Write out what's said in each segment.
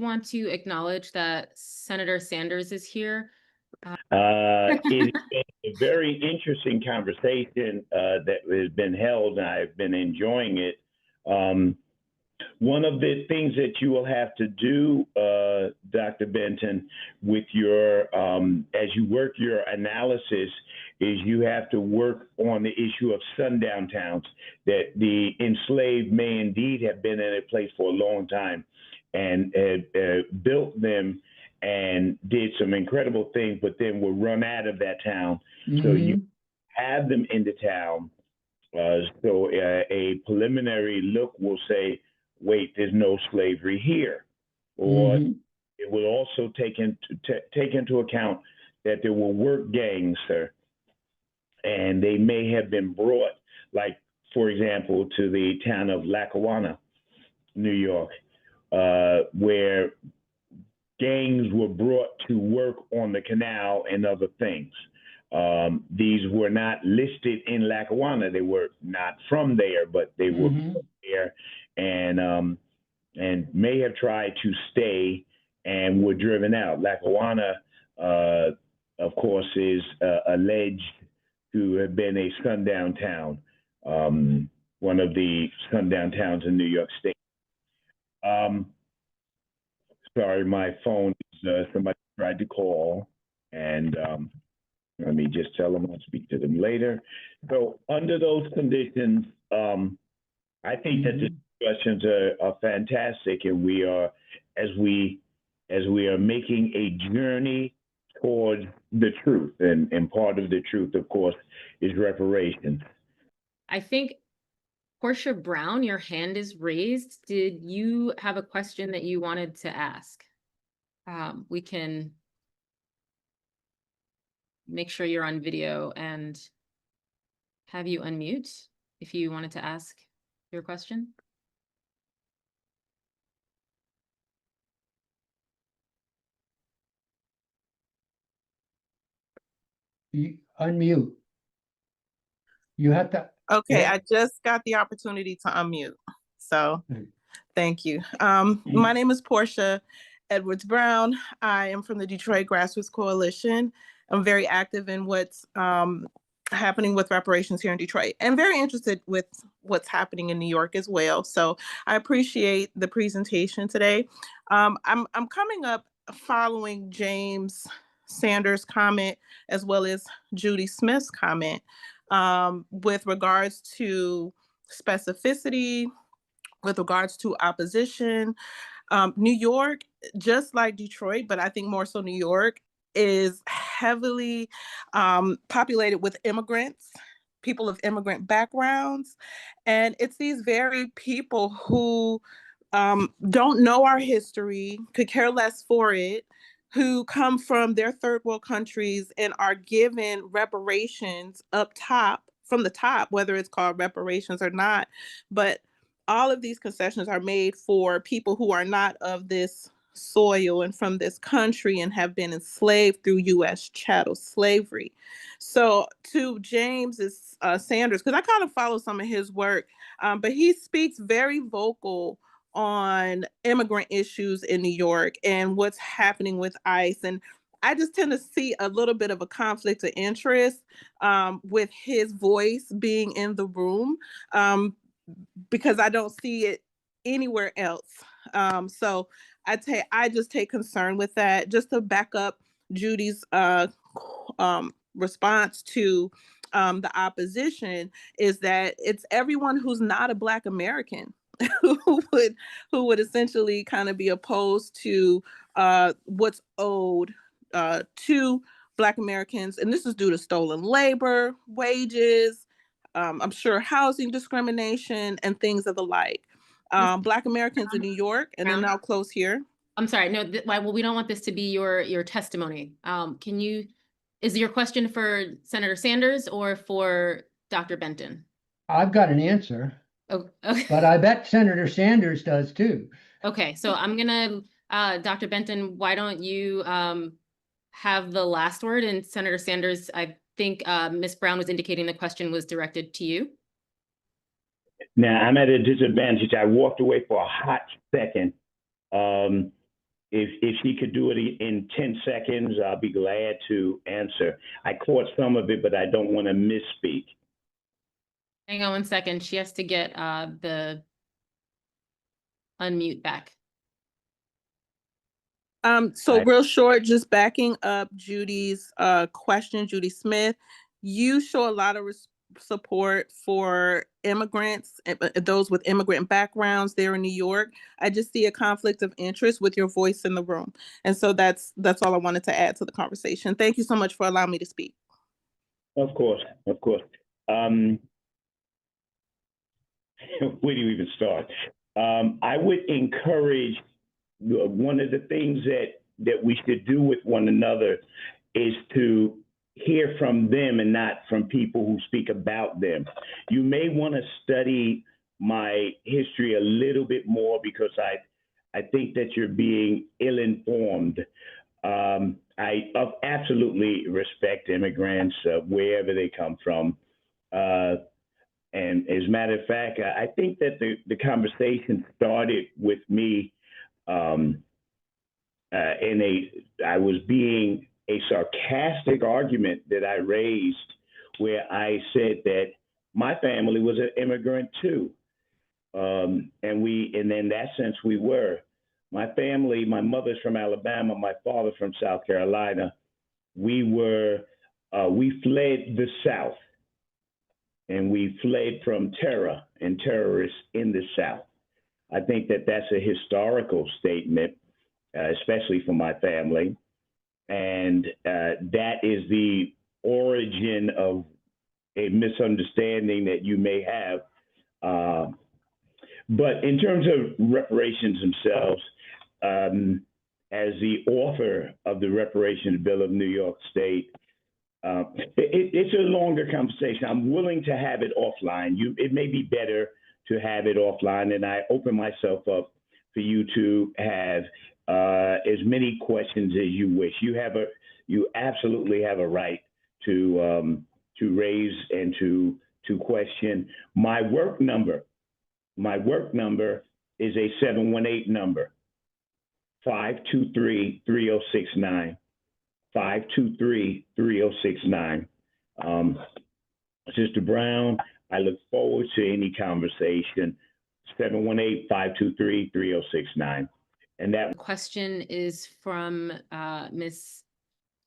want to acknowledge that Senator Sanders is here? It's been a very interesting conversation that has been held, and I've been enjoying it. One of the things that you will have to do, Dr. Benton, with your as you work your analysis, is you have to work on the issue of sundown towns, that the enslaved may indeed have been in a place for a long time and built them and did some incredible things, but then were run out of that town. So you have them in the town. So a preliminary look will say, wait, there's no slavery here. Or it will also take into account that there were work gangs, sir, and they may have been brought, like, for example, to the town of Lackawanna, New York, where gangs were brought to work on the canal and other things. These were not listed in Lackawanna. They were not from there, but they were there and may have tried to stay and were driven out. Lackawanna, of course, is alleged to have been a sundown town, one of the sundown towns in New York State. Sorry, my phone is, somebody tried to call, and let me just tell them I'll speak to them later. So under those conditions, I think that the discussions are fantastic, and we are, as we are making a journey towards the truth, and part of the truth, of course, is reparations. I think, Portia Brown, your hand is raised. Did you have a question that you wanted to ask? We can make sure you're on video and have you unmute if you wanted to ask your question. You unmute. You have to. Okay, yeah. I just got the opportunity to unmute. So thank you. My name is Portia Edwards Brown. I am from the Detroit Grassroots Coalition. I'm very active in what's happening with reparations here in Detroit, and very interested with what's happening in New York as well. So I appreciate the presentation today. I'm coming up following James Sanders' comment, as well as Judy Smith's comment, with regards to specificity, with regards to opposition. New York, just like Detroit, but I think more so New York, is heavily populated with immigrants, people of immigrant backgrounds. And it's these very people who don't know our history, could care less for it, who come from their third world countries and are given reparations up top, from the top, whether it's called reparations or not. But all of these concessions are made for people who are not of this soil and from this country and have been enslaved through U.S. chattel slavery. So to James Sanders, because I kind of follow some of his work, but he speaks very vocal on immigrant issues in New York and what's happening with ICE. And I just tend to see a little bit of a conflict of interest with his voice being in the room, because I don't see it anywhere else. So I just take concern with that. Just to back up Judy's response to the opposition, is that it's everyone who's not a Black American who would essentially kind of be opposed to what's owed to Black Americans. And this is due to stolen labor, wages, I'm sure housing discrimination, and things of the like. Black Americans in New York, and then I'll close here. I'm sorry, no, well, we don't want this to be your testimony. Is your question for Senator Sanders or for Dr. Benton? I've got an answer. Oh, okay. But I bet Senator Sanders does too. Okay, so I'm gonna, Dr. Benton, why don't you have the last word? And Senator Sanders, I think Ms. Brown was indicating the question was directed to you. Now, I'm at a disadvantage. I walked away for a hot second. if she could do it in 10 seconds, I'll be glad to answer. I caught some of it, but I don't want to misspeak. Hang on 1 second. She has to get the unmute back. So real short, just backing up Judy's question, Judy Smith, you show a lot of support for immigrants, those with immigrant backgrounds there in New York. I just see a conflict of interest with your voice in the room. And so that's all I wanted to add to the conversation. Thank you so much for allowing me to speak. Of course, of course. Where do you even start? I would encourage, one of the things that we should do with one another is to hear from them and not from people who speak about them. You may want to study my history a little bit more because I think that you're being ill-informed. I absolutely respect immigrants wherever they come from. And as a matter of fact, I think that the conversation started with me I was being a sarcastic argument that I raised where I said that my family was an immigrant too. And in that sense we were. My family, my mother's from Alabama, my father from South Carolina. We fled the South, and we fled from terror and terrorists in the South. I think that that's a historical statement, especially for my family. And that is the origin of a misunderstanding that you may have. But in terms of reparations themselves, as the author of the Reparations Bill of New York State, it's a longer conversation. I'm willing to have it offline. It may be better to have it offline, and I open myself up for you to have as many questions as you wish. You absolutely have a right to raise and to question. My work number is a 718 number, 523-3069. 523-3069. Sister Brown, I look forward to any conversation. 718-523-3069. And that question is from Miss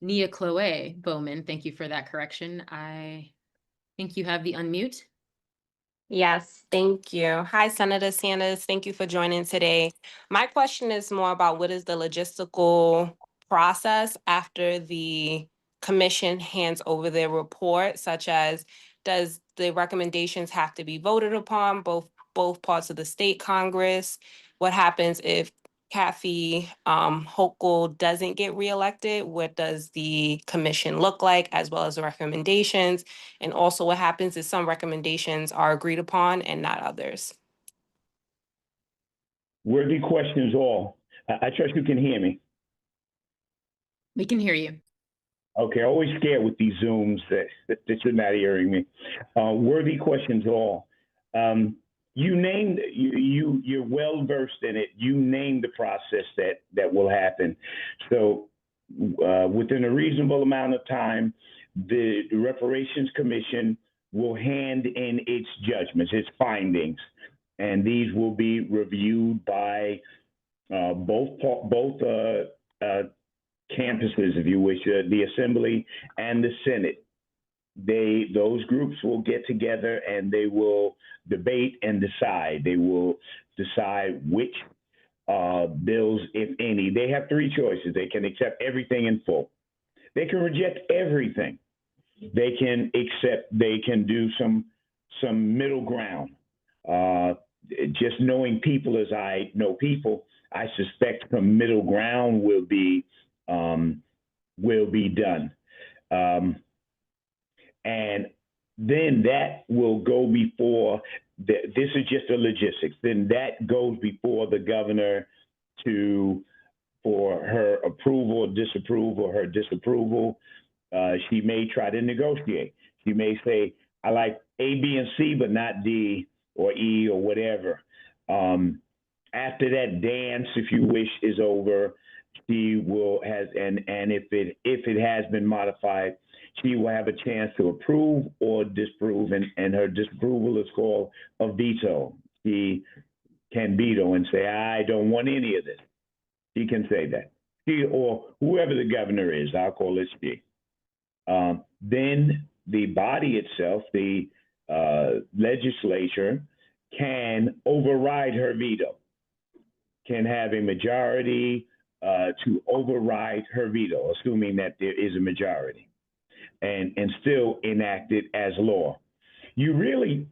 Nia Chloe Bowman. Thank you for that correction. I think you have the unmute. Yes, thank you. Hi, Senator Sanders. Thank you for joining today. My question is more about what is the logistical process after the commission hands over their report, such as does the recommendations have to be voted upon both parts of the state Congress? What happens if Kathy Hochul doesn't get reelected? What does the commission look like, as well as the recommendations? And also what happens is some recommendations are agreed upon and not others. worthy questions all. I trust you can hear me. We can hear you. Okay, always scared with these Zooms that you're not hearing me. Worthy questions all. You named, you're well versed in it. You named the process that will happen. So within a reasonable amount of time, the Reparations Commission will hand in its judgments, its findings, and these will be reviewed by both campuses, if you wish, the Assembly and the Senate. Those groups will get together and they will debate and decide. They will decide which bills, if any. They have three choices. They can accept everything in full. They can reject everything. They can do some middle ground. Just knowing people as I know people, I suspect some middle ground will be done. And then that will go before, this is just the logistics, then that goes before the governor for her approval or disapproval, or her disapproval. She may try to negotiate. She may say, I like A, B, and C, but not D or E or whatever. after that dance, if you wish, is over, she will and if it has been modified, she will have a chance to approve or disapprove, and her disapproval is called a veto. She can veto and say, I don't want any of this. She can say that. She or whoever the governor is, I'll call it she. Then the body itself, the legislature, can override her veto, can have a majority to override her veto, assuming that there is a majority, and still enact it as law. You really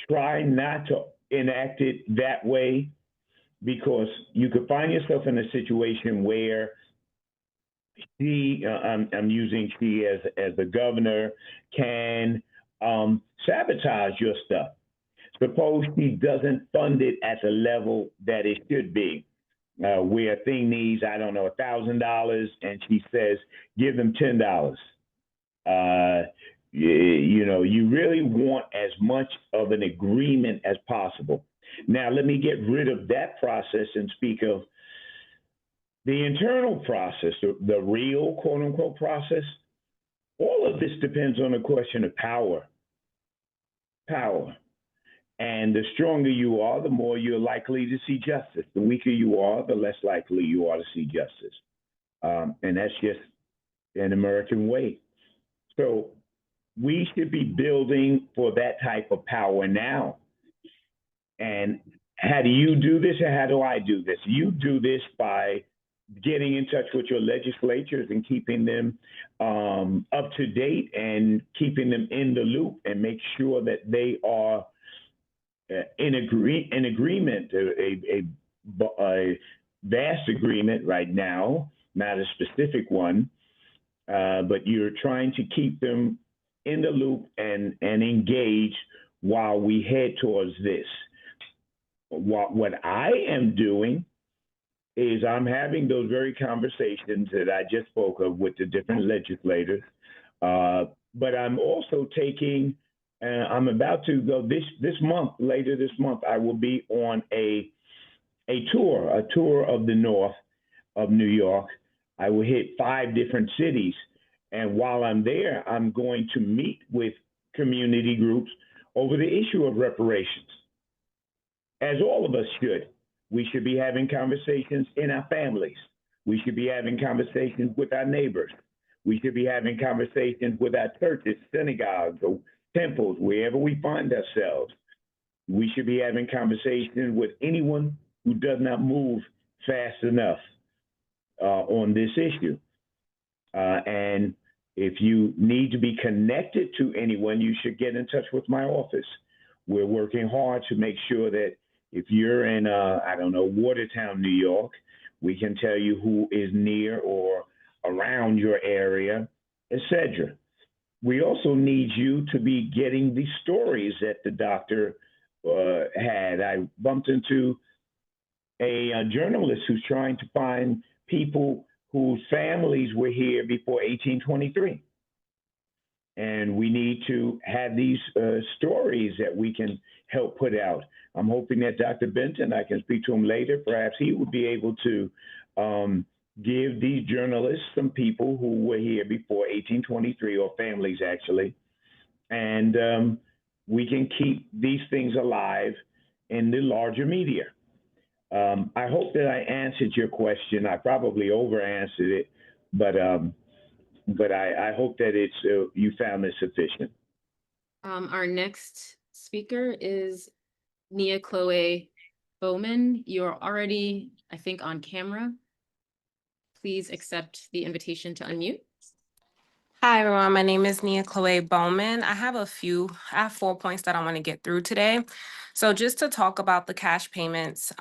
try not to enact it that way, because you could find yourself in a situation where I'm using she as the governor, can sabotage your stuff. Suppose she doesn't fund it at the level that it should be, where a thing needs, I don't know, $1,000, and she says, give them $10. You really want as much of an agreement as possible. Now, let me get rid of that process and speak of the internal process, the real quote unquote process. All of this depends on a question of power. Power. And the stronger you are, the more you're likely to see justice. The weaker you are, the less likely you are to see justice. And that's just an American way. So we should be building for that type of power now. And how do you do this, or how do I do this? You do this by getting in touch with your legislators and keeping them up to date and keeping them in the loop, and make sure that they are in agreement, a vast agreement right now, not a specific one, but you're trying to keep them in the loop and engaged while we head towards this. What I am doing is I'm having those very conversations that I just spoke of with the different legislators, but I'm also taking, I'm about to go this month, later this month, I will be on a tour of the north of New York. I will hit 5 different cities, and while I'm there, I'm going to meet with community groups over the issue of reparations, as all of us should. We should be having conversations in our families. We should be having conversations with our neighbors. We should be having conversations with our churches, synagogues, or temples, wherever we find ourselves. We should be having conversations with anyone who does not move fast enough on this issue. And if you need to be connected to anyone, you should get in touch with my office. We're working hard to make sure that if you're in, I don't know, Watertown, New York, we can tell you who is near or around your area, etc. We also need you to be getting the stories that the doctor had. I bumped into a journalist who's trying to find people whose families were here before 1823. And we need to have these stories that we can help put out. I'm hoping that Dr. Benton, I can speak to him later, perhaps he would be able to give these journalists some people who were here before 1823, or families actually, and we can keep these things alive in the larger media. I hope that I answered your question. I probably over-answered it, but I hope that it's you found it sufficient. Our next speaker is Nia Chloe Bowman. You're already, I think, on camera. Please accept the invitation to unmute. Hi, everyone. My name is Nia Chloe Bowman. I have 4 points that I want to get through today. So just to talk about the cash payments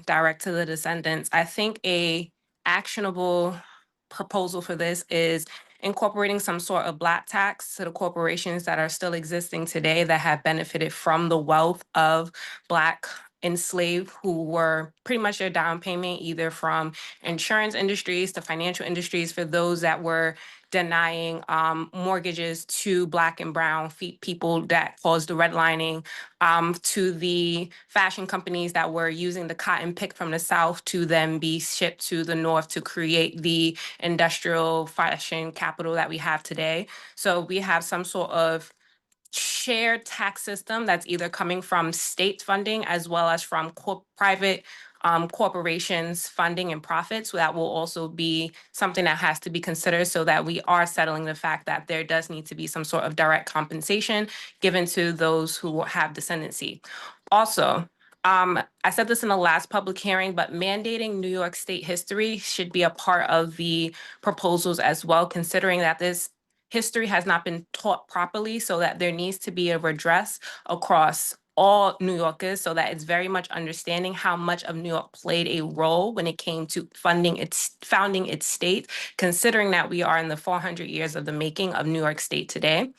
direct to the descendants, I think a actionable proposal for this is incorporating some sort of black tax to the corporations that are still existing today that have benefited from the wealth of Black enslaved, who were pretty much their down payment, either from insurance industries to financial industries, for those that were denying mortgages to Black and brown people that caused the redlining, to the fashion companies that were using the cotton picked from the South to then be shipped to the North to create the industrial fashion capital that we have today. So we have some sort of shared tax system that's either coming from state funding as well as from private corporations funding and profits. So that will also be something that has to be considered, so that we are settling the fact that there does need to be some sort of direct compensation given to those who have descendancy. Also, I said this in the last public hearing, but mandating New York State history should be a part of the proposals as well, considering that this history has not been taught properly, so that there needs to be a redress across all New Yorkers, so that it's very much understanding how much of New York played a role when it came to founding its state, considering that we are in the 400 years of the making of New York State today.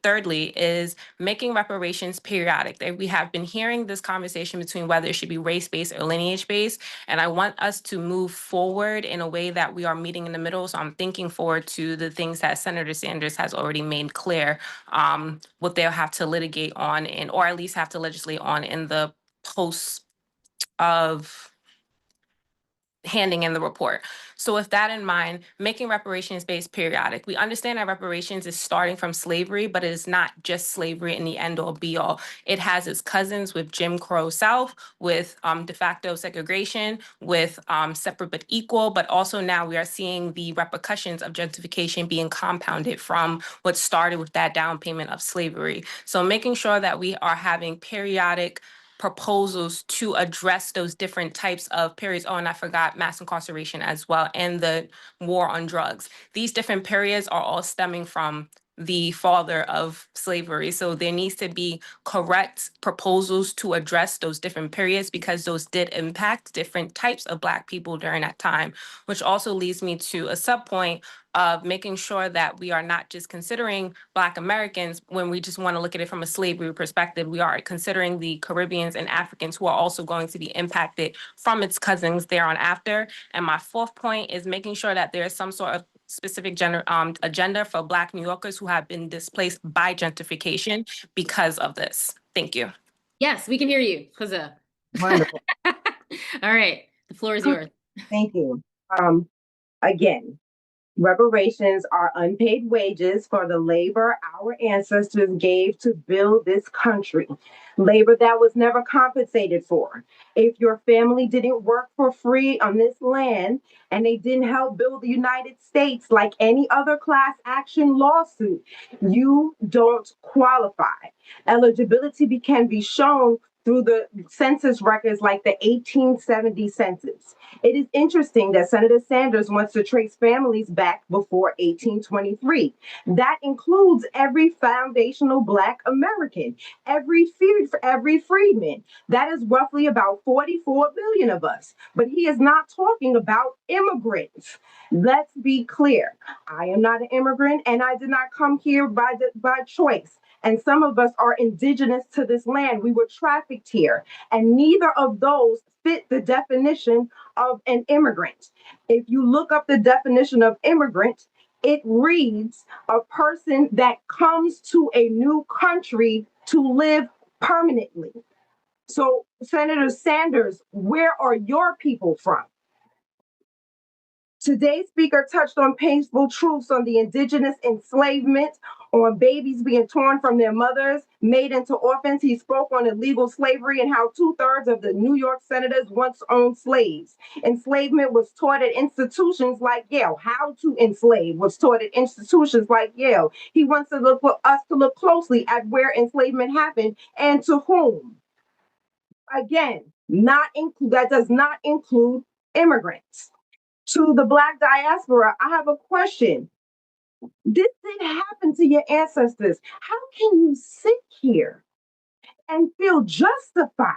Thirdly, is making reparations periodic. We have been hearing this conversation between whether it should be race-based or lineage-based, and I want us to move forward in a way that we are meeting in the middle. So I'm thinking forward to the things that Senator Sanders has already made clear, what they'll have to litigate on, or at least have to legislate on in the post of handing in the report. So with that in mind, making reparations based periodic. We understand that reparations is starting from slavery, but it is not just slavery in the end all be all. It has its cousins with Jim Crow South, with de facto segregation, with separate but equal, but also now we are seeing the repercussions of gentrification being compounded from what started with that down payment of slavery. So making sure that we are having periodic proposals to address those different types of periods. Oh, and I forgot mass incarceration as well, and the war on drugs. These different periods are all stemming from the father of slavery. So there needs to be correct proposals to address those different periods, because those did impact different types of Black people during that time, which also leads me to a subpoint of making sure that we are not just considering Black Americans when we just want to look at it from a slavery perspective. We are considering the Caribbeans and Africans who are also going to be impacted from its cousins there on after. And my fourth point is making sure that there is some sort of specific agenda for Black New Yorkers who have been displaced by gentrification because of this. Thank you. Yes, we can hear you. Huzzah. Wonderful. All right, the floor is yours. Thank you. Again, reparations are unpaid wages for the labor our ancestors gave to build this country, labor that was never compensated for. If your family didn't work for free on this land and they didn't help build the United States like any other class action lawsuit, you don't qualify. Eligibility can be shown through the census records like the 1870 census. It is interesting that Senator Sanders wants to trace families back before 1823. That includes every foundational Black American, every freedman. That is roughly about 44 billion of us. But he is not talking about immigrants. Let's be clear. I am not an immigrant, and I did not come here by choice. And some of us are indigenous to this land. We were trafficked here, and neither of those fit the definition of an immigrant. If you look up the definition of immigrant, it reads a person that comes to a new country to live permanently. So, Senator Sanders, where are your people from? Today's speaker touched on painful truths on the indigenous enslavement, on babies being torn from their mothers, made into orphans. He spoke on illegal slavery and how 2/3 of the New York senators once owned slaves. Enslavement was taught at institutions like Yale. How to enslave was taught at institutions like Yale. He wants us to look closely at where enslavement happened and to whom. Again, that does not include immigrants. To the Black diaspora, I have a question. This didn't happen to your ancestors. How can you sit here and feel justified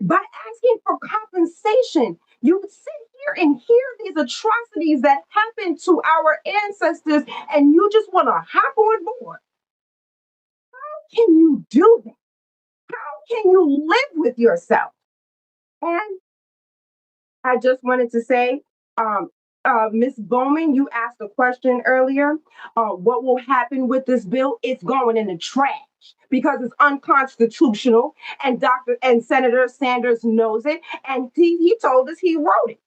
by asking for compensation? You sit here and hear these atrocities that happened to our ancestors, and you just want to hop on board. How can you do that? How can you live with yourself? And I just wanted to say, Ms. Bowman, you asked a question earlier. What will happen with this bill? It's going in the trash because it's unconstitutional, and Senator Sanders knows it, and he told us he wrote it.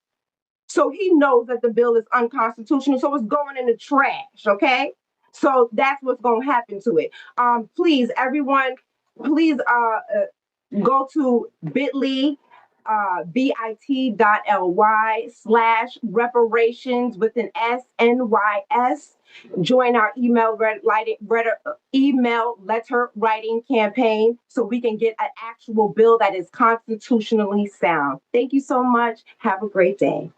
So he knows that the bill is unconstitutional, so it's going in the trash, okay? So that's what's going to happen to it. Please, everyone, please go to bit.ly, bit.ly/reparations with an SNYS. Join our email letter writing campaign so we can get an actual bill that is constitutionally sound. Thank you so much. Have a great day.